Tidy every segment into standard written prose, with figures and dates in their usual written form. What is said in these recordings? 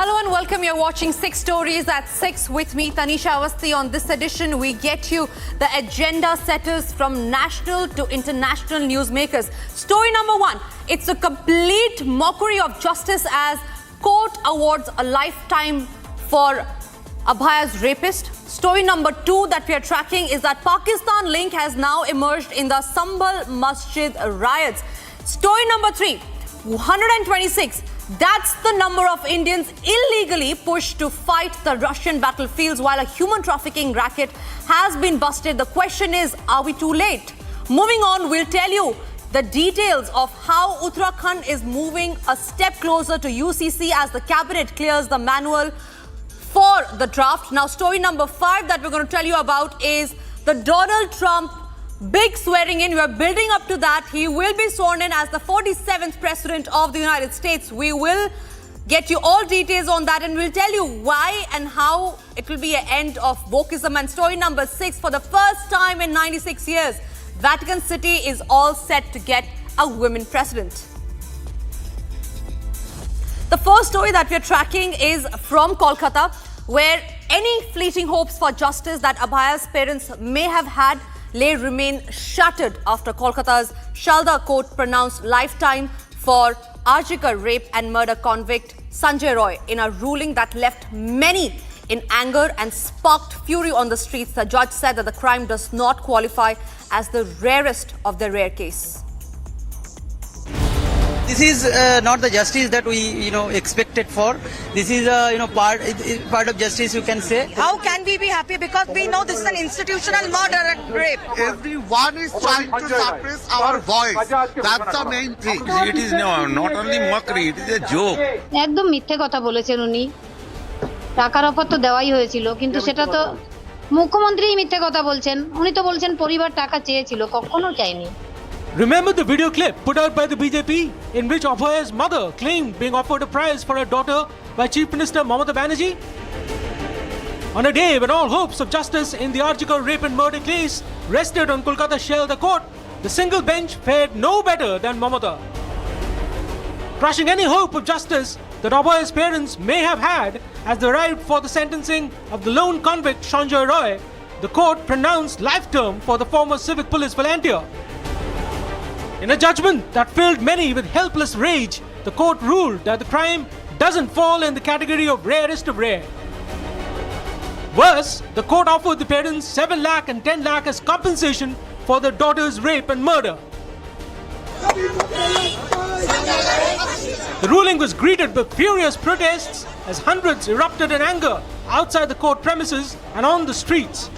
Hello and welcome. You're watching 6 Stories at 6 with me, Tanisha Awasthi. On this edition, we get you the agenda setters from national to international newsmakers. Story number 1, it's a complete mockery of justice as court awards a lifetime for Abhaya's rapist. Story number 2 that we are tracking is that Pakistan link has now emerged in the Sambhal Masjid riots. Story number 3, 126. That's the number of Indians illegally pushed to fight the Russian battlefields while a human trafficking racket has been busted. The question is, are we too late? Moving on, we'll tell you the details of how Uttarakhand is moving a step closer to UCC as the cabinet clears the manual for the draft. Now, story number 5 that we're going to tell you about is the Donald Trump big swearing in. We are building up to that. He will be sworn in as the 47th President of the United States. We will get you all details on that and we'll tell you why and how it will be an end of wokeism. And story number 6, for the first time in 96 years, Vatican City is all set to get a women president. The first story that we are tracking is from Kolkata, where any fleeting hopes for justice that Abhaya's parents may have had remain shattered after Kolkata's Sealdah court pronounced lifetime for Arjikar rape and murder convict Sanjoy Roy in a ruling that left many in anger and sparked fury on the streets. The judge said that the crime does not qualify as the rarest of the rare case. This is not the justice that we, expected for. This is, part of justice, you can say. How can we be happy? Because we know this is an institutional murder and rape. Everyone is trying to suppress our voice. That's the main thing. It is not only mockery, it is a joke. একদম মিথ্যে কথা বলেছেন উনি। টাকার offer তো দেওয়াই হয়েছিল, কিন্তু সেটা তো মুখ্যমন্ত্রীই মিথ্যে কথা বলছেন। উনি তো বলছেন পরিবার টাকা চেয়েছিল, কখনো চাইনি। Remember the video clip put out by the BJP in which Abhaya's mother claimed being offered a prize for her daughter by Chief Minister Mohammed Banerjee? On a day when all hopes of justice in the Arjikar rape and murder case rested on Kolkata Sealdah court, the single bench fared no better than Mamata. Crushing any hope of justice that Abhaya's parents may have had as the right for the sentencing of the lone convict Sanjoy Roy, the court pronounced life term for the former civic police volunteer. In a judgment that filled many with helpless rage, the court ruled that the crime doesn't fall in the category of rarest of rare. Worse, the court offered the parents 7 lakh and 10 lakh as compensation for their daughter's rape and murder. The ruling was greeted with furious protests as hundreds erupted in anger outside the court premises and on the streets.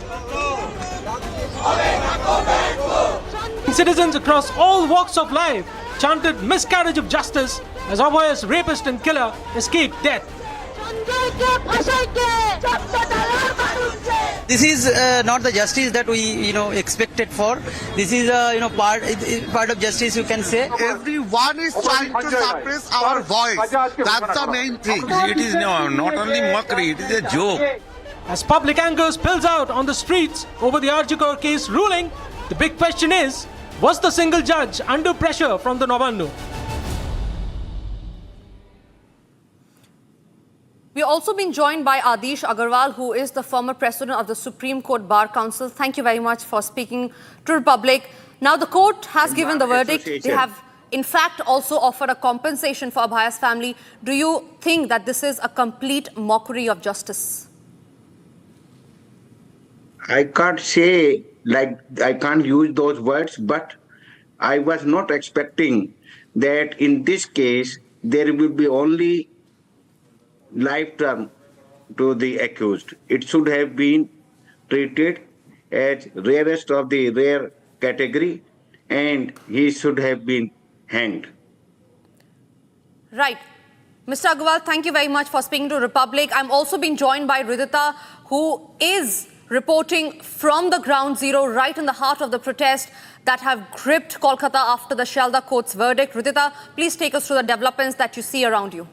Citizens across all walks of life chanted miscarriage of justice as Abhaya's rapist and killer escaped death. This is not the justice that we, expected for. This is, part of justice, you can say. Everyone is trying to suppress our voice. That's the main thing. It is not only mockery, it is a joke. As public anger spills out on the streets over the Arjikar case ruling, the big question is, was the single judge under pressure from the Novannu? We've also been joined by Adish Agarwal, who is the former president of the Supreme Court Bar Council. Thank you very much for speaking to Republic. Now, the court has given the verdict. They have, in fact, also offered a compensation for Abhaya's family. Do you think that this is a complete mockery of justice? I can't say, I can't use those words, but I was not expecting that in this case, there will be only life term to the accused. It should have been treated as rarest of the rare category and he should have been hanged. Right. Mr. Agarwal, thank you very much for speaking to Republic. I'm also being joined by Ridhita, who is reporting from the ground zero, right in the heart of the protest that have gripped Kolkata after the Sealdah court's verdict. Ridhita, please take us through the developments that you see around you.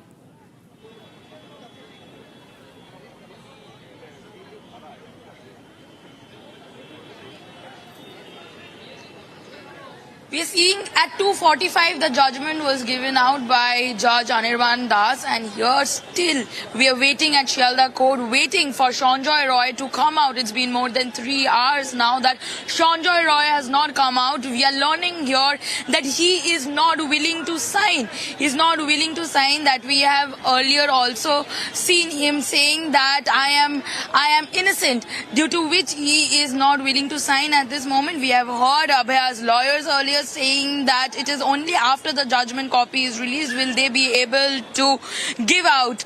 We are seeing at 2:45 the judgment was given out by Judge Anirban Das, and here still we are waiting at Sealdah court, waiting for Sanjoy Roy to come out. It's been more than 3 hours now that Sanjoy Roy has not come out. We are learning here that he is not willing to sign. He's not willing to sign. That we have earlier also seen him saying that I am innocent, due to which he is not willing to sign at this moment. We have heard Abhaya's lawyers earlier saying that it is only after the judgment copy is released will they be able to give out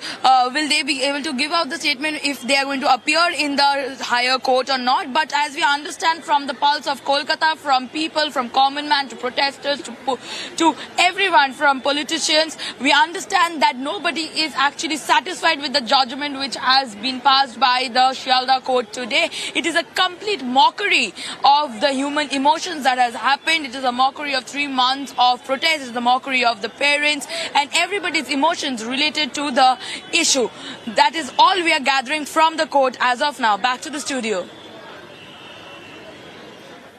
the statement if they are going to appear in the higher court or not. But as we understand from the pulse of Kolkata, from people, from common man to protesters to everyone, from politicians, we understand that nobody is actually satisfied with the judgment which has been passed by the Sealdah court today. It is a complete mockery of the human emotions that has happened. It is a mockery of 3 months of protest. It is the mockery of the parents and everybody's emotions related to the issue. That is all we are gathering from the court as of now. Back to the studio.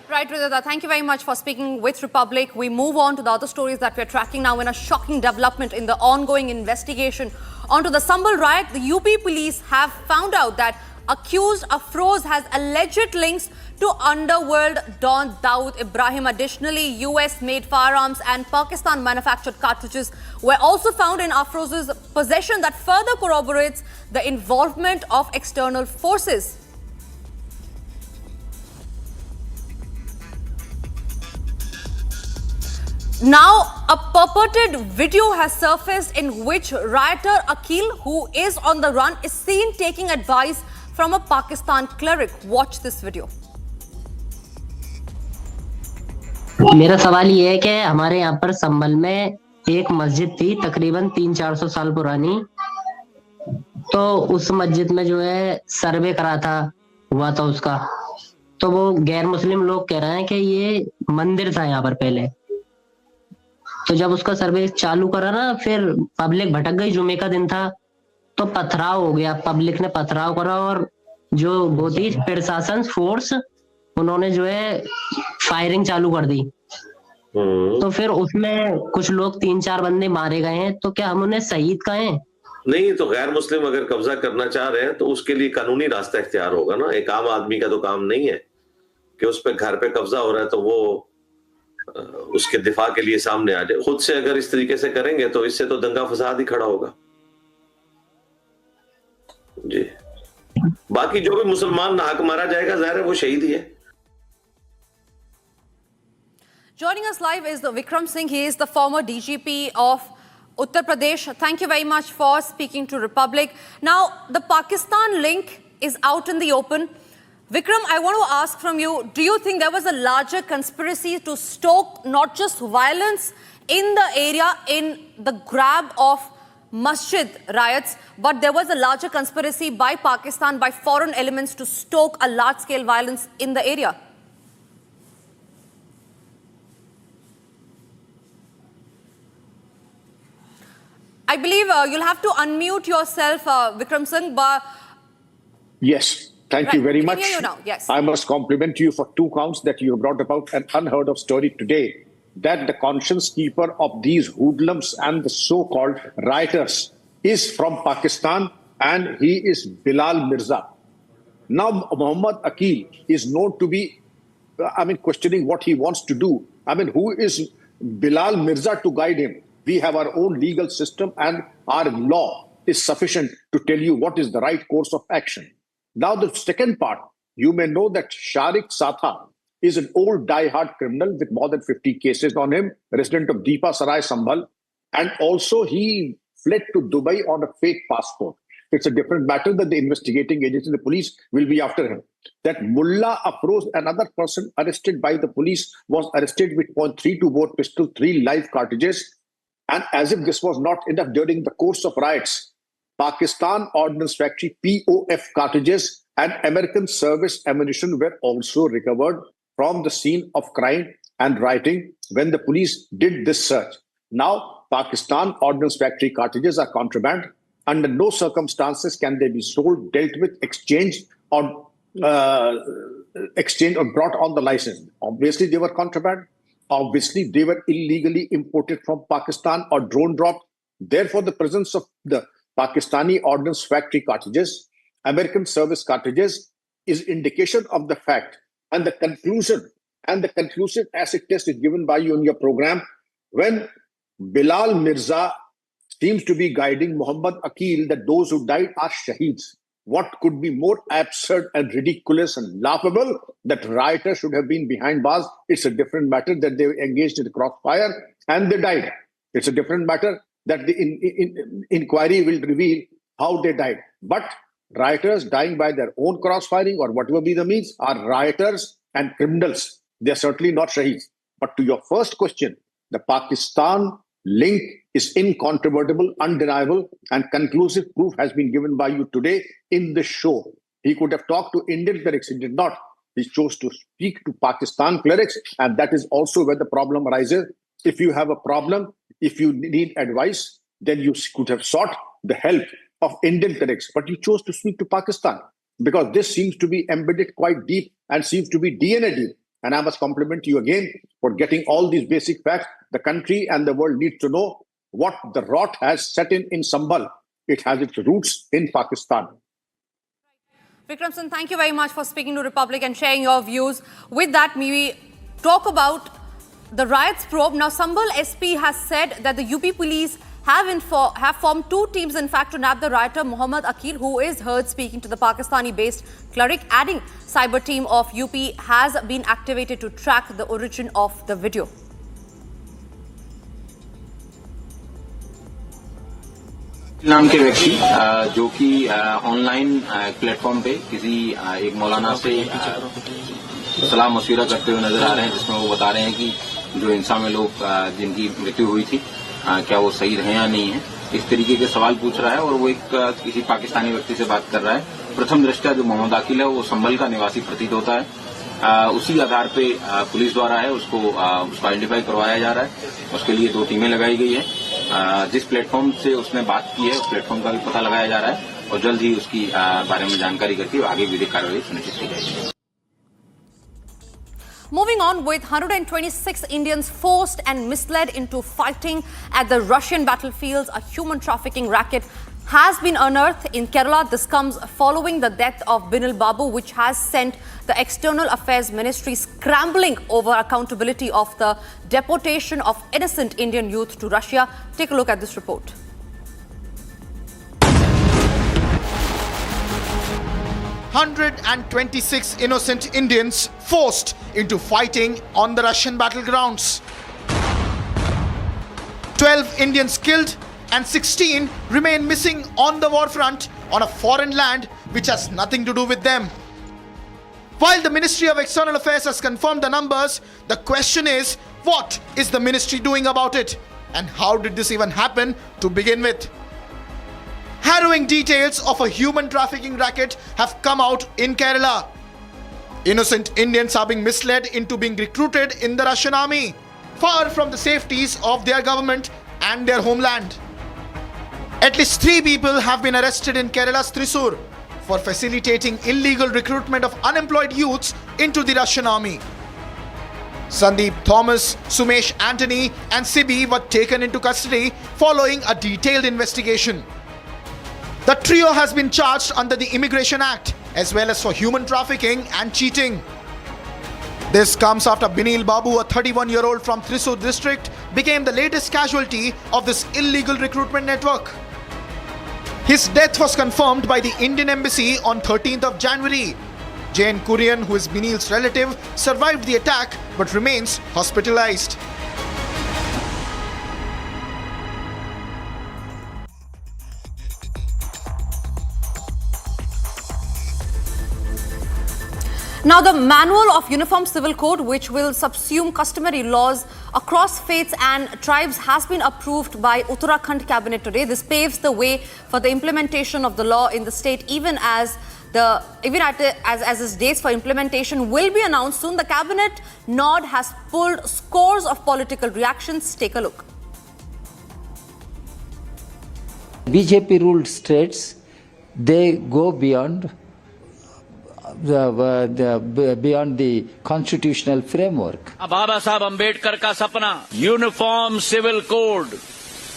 Right, Ridhita, thank you very much for speaking with Republic. We move on to the other stories that we're tracking now in a shocking development in the ongoing investigation onto the Sambhal riot. The UP police have found out that accused Afroz has alleged links to underworld don Dawood Ibrahim. Additionally, US-made firearms and Pakistan-manufactured cartridges were also found in Afroz's possession. That further corroborates the involvement of external forces. Now, a purported video has surfaced in which rioter Aqeel, who is on the run, is seen taking advice from a Pakistan cleric. Watch this video. मेरा सवाल ये है कि हमारे यहाँ पर संभल में एक मस्जिद थी तकरीबन 300-400 साल पुरानी, तो उस मस्जिद में जो है सर्वे हुआ था उसका, तो वो गैर मुस्लिम लोग कह रहे हैं कि ये मंदिर था यहाँ पर पहले। तो जब उसका सर्वे चालू करा ना, फिर पब्लिक भटक गई, जुमे का दिन था, तो पथराव हो गया, पब्लिक ने पथराव करा और जो वो थी प्रशासन फोर्स, उन्होंने जो है फायरिंग चालू कर दी। तो फिर उसमें कुछ लोग 3-4 बंदे मारे गए हैं, तो क्या हम उन्हें शहीद कहें? नहीं, तो गैर मुस्लिम अगर कब्जा करना चाह रहे हैं तो उसके लिए कानूनी रास्ता इख्तियार होगा ना। एक आम आदमी का तो काम नहीं है कि उस पे घर पे कब्जा हो रहा है तो वो उसके दिफा के लिए सामने आ जाए। खुद से अगर इस तरीके से करेंगे तो इससे तो दंगा फसाद ही खड़ा होगा जी। बाकी जो भी मुसलमान नाहक मारा जाएगा, जाहिर है वो शहीद ही है। Joining us live is Vikram Singh. He is the former DGP of Uttar Pradesh. Thank you very much for speaking to Republic. Now, the Pakistan link is out in the open. Vikram, I want to ask from you, do you think there was a larger conspiracy to stoke not just violence in the area in the grab of masjid riots, but there was a larger conspiracy by Pakistan, by foreign elements to stoke a large-scale violence in the area? I believe you'll have to unmute yourself, Vikram Singh. But yes. Thank you very much. I can hear you now. Yes. I must compliment you for 2 counts that you have brought about an unheard of story today, that the conscience keeper of these hoodlums and the so-called rioters is from Pakistan, and he is Bilal Mirza. Now, Mohammed Aqeel is known to be, questioning what he wants to do. Who is Bilal Mirza to guide him? We have our own legal system, and our law is sufficient to tell you what is the right course of action. Now, the second part, you may know that Sharik Satha is an old die-hard criminal with more than 50 cases on him, resident of Deepa Sarai, Sambhal, and also he fled to Dubai on a fake passport. It's a different matter that the investigating agency, the police, will be after him. That Mullah Afroz, another person arrested by the police, was arrested with .32 bore pistol, 3 live cartridges, and as if this was not enough, during the course of riots, Pakistan Ordnance Factory POF cartridges and American service ammunition were also recovered from the scene of crime and rioting when the police did this search. Now, Pakistan Ordnance Factory cartridges are contraband. Under no circumstances can they be sold, dealt with, exchanged, or brought on the license. Obviously, they were contraband. Obviously, they were illegally imported from Pakistan or drone dropped. Therefore, the presence of the Pakistani ordnance factory cartridges, American service cartridges, is indication of the fact. And the conclusive acid test is given by you in your program when Bilal Mirza seems to be guiding Mohammed Aqeel that those who died are shaheeds. What could be more absurd and ridiculous and laughable that rioters should have been behind bars? It's a different matter that they engaged in the crossfire and they died. It's a different matter that the inquiry will reveal how they died. But rioters dying by their own crossfiring or whatever be the means are rioters and criminals. They're certainly not shaheeds. But to your first question, the Pakistan link is incontrovertible, undeniable, and conclusive proof has been given by you today in the show. He could have talked to Indian clerics, he did not. He chose to speak to Pakistan clerics, and that is also where the problem arises. If you have a problem, if you need advice, then you could have sought the help of Indian clerics, but you chose to speak to Pakistan because this seems to be embedded quite deep and seems to be DNA deep. And I must compliment you again for getting all these basic facts. The country and the world need to know what the rot has set in Sambhal. It has its roots in Pakistan. Vikramson, thank you very much for speaking to Republic and sharing your views. With that, we talk about the riots probe. Now, Sambhal SP has said that the UP police have formed two teams, in fact, to nab the rioter Mohammed Aqeel, who is heard speaking to the Pakistani-based cleric. Adding, cyber team of UP has been activated to track the origin of the video. नाम के व्यक्ति जो कि online platform पे किसी एक मौलाना से सलाह मशविरा करते हुए नजर आ रहे हैं, जिसमें वो बता रहे हैं कि जो हिंसा में लोग जिनकी मृत्यु हुई थी क्या वो सही है या नहीं है, इस तरीके के सवाल पूछ रहा है। और वो एक किसी पाकिस्तानी व्यक्ति से बात कर रहा है। प्रथम दृष्टया जो मोहम्मद अकील है वो संभल का निवासी प्रतीत होता है। उसी आधार पे पुलिस द्वारा है उसको आइडेंटिफाई करवाया जा रहा है। उसके लिए दो टीमें लगाई गई है। जिस प्लेटफॉर्म से उसने बात की है उस प्लेटफॉर्म का भी पता लगाया जा रहा है और जल्द ही उसकी बारे में जानकारी करके आगे विधिक कार्रवाई सुनिश्चित की जाएगी। Moving on, with 126 Indians forced and misled into fighting at the Russian battlefields, a human trafficking racket has been unearthed in Kerala. This comes following the death of Binil Babu, which has sent the External Affairs Ministry scrambling over accountability of the deportation of innocent Indian youth to Russia. Take a look at this report. "126 innocent Indians forced into fighting on the Russian battlegrounds. 12 Indians killed and 16 remain missing on the war front on a foreign land which has nothing to do with them." While the Ministry of External Affairs has confirmed the numbers, the question is, what is the ministry doing about it? And how did this even happen to begin with? Harrowing details of a human trafficking racket have come out in Kerala. Innocent Indians are being misled into being recruited in the Russian army, far from the safeties of their government and their homeland. At least 3 people have been arrested in Kerala's Thrissur for facilitating illegal recruitment of unemployed youths into the Russian army. Sandeep Thomas, Sumesh Anthony and Sibi were taken into custody following a detailed investigation. The trio has been charged under the Immigration Act as well as for human trafficking and cheating. This comes after Binil Babu, a 31-year-old from Thrissur district, became the latest casualty of this illegal recruitment network. His death was confirmed by the Indian Embassy on 13th of January. Jane Kurian, who is Binil's relative, survived the attack but remains hospitalized. Now, the Manual of Uniform Civil Code, which will subsume customary laws across faiths and tribes, has been approved by Uttarakhand Cabinet today. This paves the way for the implementation of the law in the state, even as its dates for implementation will be announced soon. The Cabinet nod has pulled scores of political reactions. Take a look. BJP ruled states, they go beyond beyond the constitutional framework. अब बाबा साहब अम्बेडकर का सपना uniform civil code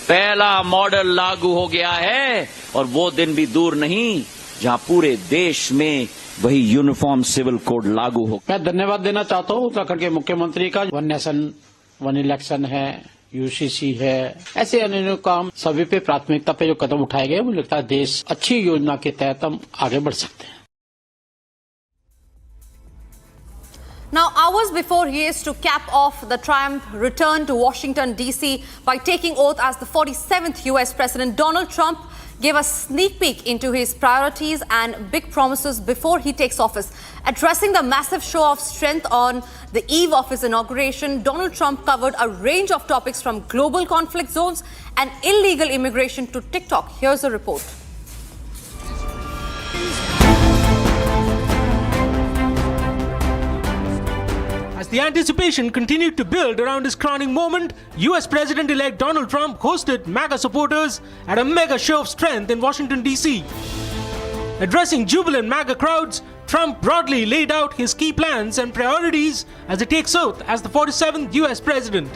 पहला model लागू हो गया है और वो दिन भी दूर नहीं जहां पूरे देश में वही यूनिफॉर्म सिविल कोड लागू हो। मैं धन्यवाद देना चाहता हूं उत्तराखंड के मुख्यमंत्री का। वन नेशन वन इलेक्शन है, यूसीसी है, ऐसे अन्य काम सभी पे प्राथमिकता पे जो कदम उठाए गए मुझे लगता है देश अच्छी योजना के तहत हम आगे बढ़ सकते हैं। Now, hours before he is to cap off the Trump return to Washington, D.C. by taking oath as the 47th U.S. President, Donald Trump gave a sneak peek into his priorities and big promises before he takes office. Addressing the massive show of strength on the eve of his inauguration, Donald Trump covered a range of topics from global conflict zones and illegal immigration to TikTok. Here's a report. As the anticipation continued to build around his crowning moment, US President-elect Donald Trump hosted MAGA supporters at a mega show of strength in Washington, D.C. Addressing jubilant MAGA crowds, Trump broadly laid out his key plans and priorities as he takes oath as the 47th US President.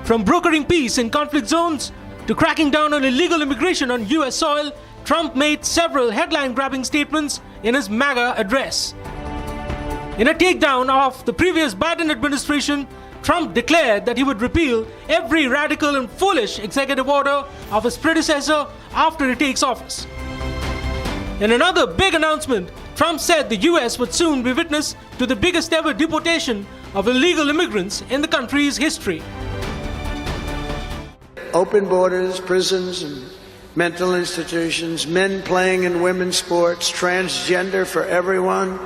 From brokering peace in conflict zones to cracking down on illegal immigration on US soil, Trump made several headline-grabbing statements in his MAGA address. In a takedown of the previous Biden administration, Trump declared that he would repeal every radical and foolish executive order of his predecessor after he takes office. In another big announcement, Trump said the US would soon be witness to the biggest ever deportation of illegal immigrants in the country's history. Open borders, prisons, and mental institutions, men playing in women's sports, transgender for everyone.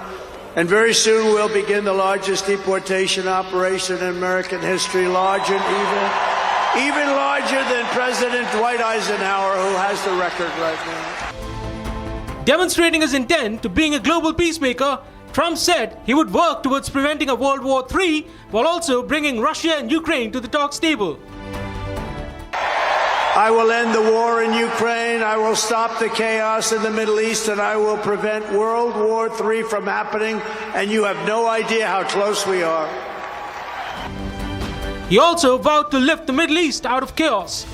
And very soon we'll begin the largest deportation operation in American history, larger and even larger than President Dwight Eisenhower, who has the record right now. Demonstrating his intent to being a global peacemaker, Trump said he would work towards preventing a World War III while also bringing Russia and Ukraine to the talks table. I will end the war in Ukraine, I will stop the chaos in the Middle East, and I will prevent World War III from happening, and you have no idea how close we are. He also vowed to lift the Middle East out of chaos.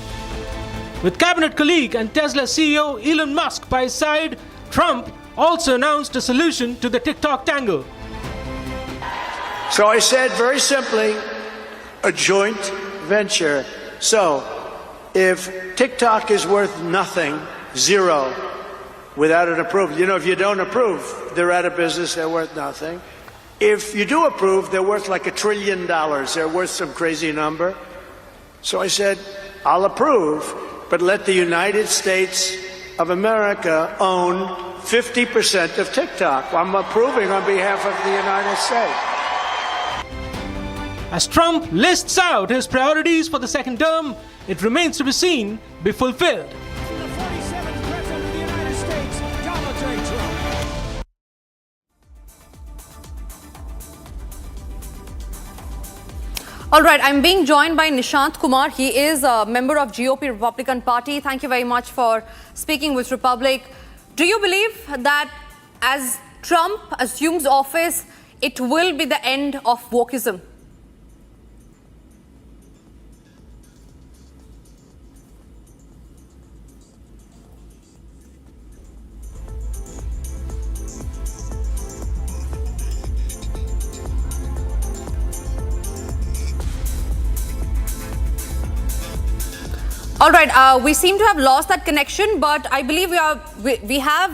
With cabinet colleague and Tesla CEO Elon Musk by his side, Trump also announced a solution to the TikTok tangle. So I said very simply, a joint venture. So, if TikTok is worth nothing, zero, without an approval, you know, if you don't approve, they're out of business, they're worth nothing. If you do approve, they're worth like $1 trillion. They're worth some crazy number. So I said, I'll approve, but let the United States of America own 50% of TikTok. I'm approving on behalf of the United States. As Trump lists out his priorities for the second term, it remains to be seen be fulfilled. All right, I'm being joined by Nishant Kumar. He is a member of GOP Republican Party. Thank you very much for speaking with Republic. Do you believe that as Trump assumes office, it will be the end of wokeism? All right, we seem to have lost that connection, but I believe we have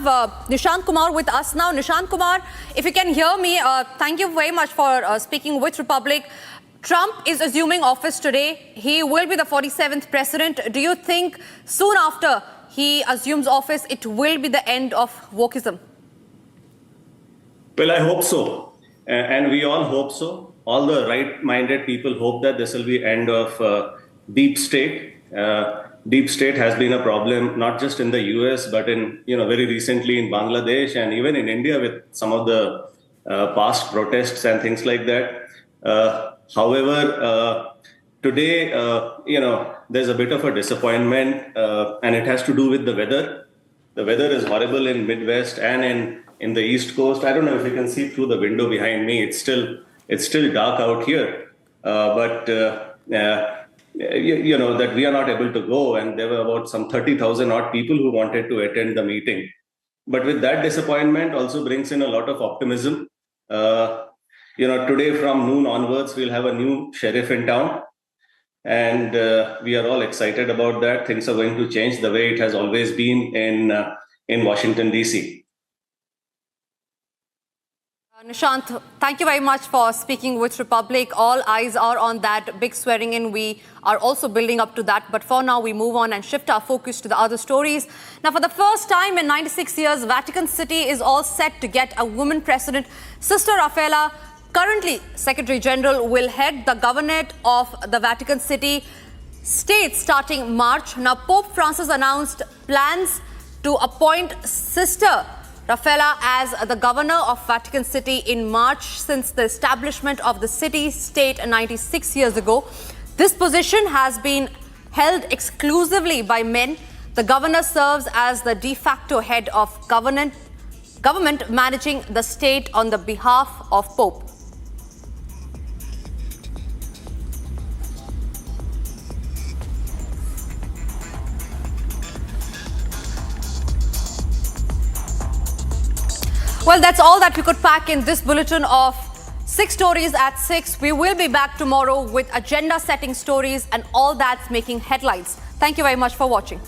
Nishant Kumar with us now. Nishant Kumar, if you can hear me, thank you very much for speaking with Republic. Trump is assuming office today. He will be the 47th president. Do you think soon after he assumes office, it will be the end of wokeism? Well, I hope so. And we all hope so. All the right-minded people hope that this will be end of deep state. Deep state has been a problem not just in the US but in very recently in Bangladesh and even in India with some of the past protests and things like that. However, today there's a bit of a disappointment and it has to do with the weather. The weather is horrible in Midwest and in in the East Coast. I don't know if you can see through the window behind me. It's still dark out here, but you know that we are not able to go, and there were about some 30,000 odd people who wanted to attend the meeting. But with that disappointment also brings in a lot of optimism. You know, today from noon onwards, we'll have a new sheriff in town. And we are all excited about that. Things are going to change the way it has always been in Washington, D.C. Nishant, thank you very much for speaking with Republic. All eyes are on that big swearing in. We are also building up to that. But for now, we move on and shift our focus to the other stories. Now, for the first time in 96 years, Vatican City is all set to get a woman president. Sister Raffaella, currently Secretary General, will head the governorate of the Vatican City state starting March. Now, Pope Francis announced plans to appoint Sister Raffaella as the governor of Vatican City in March since the establishment of the city-state 96 years ago. This position has been held exclusively by men. The governor serves as the de facto head of government managing the state on the behalf of Pope. Well, that's all that we could pack in this bulletin of 6 stories at 6. We will be back tomorrow with agenda-setting stories and all that's making headlines. Thank you very much for watching.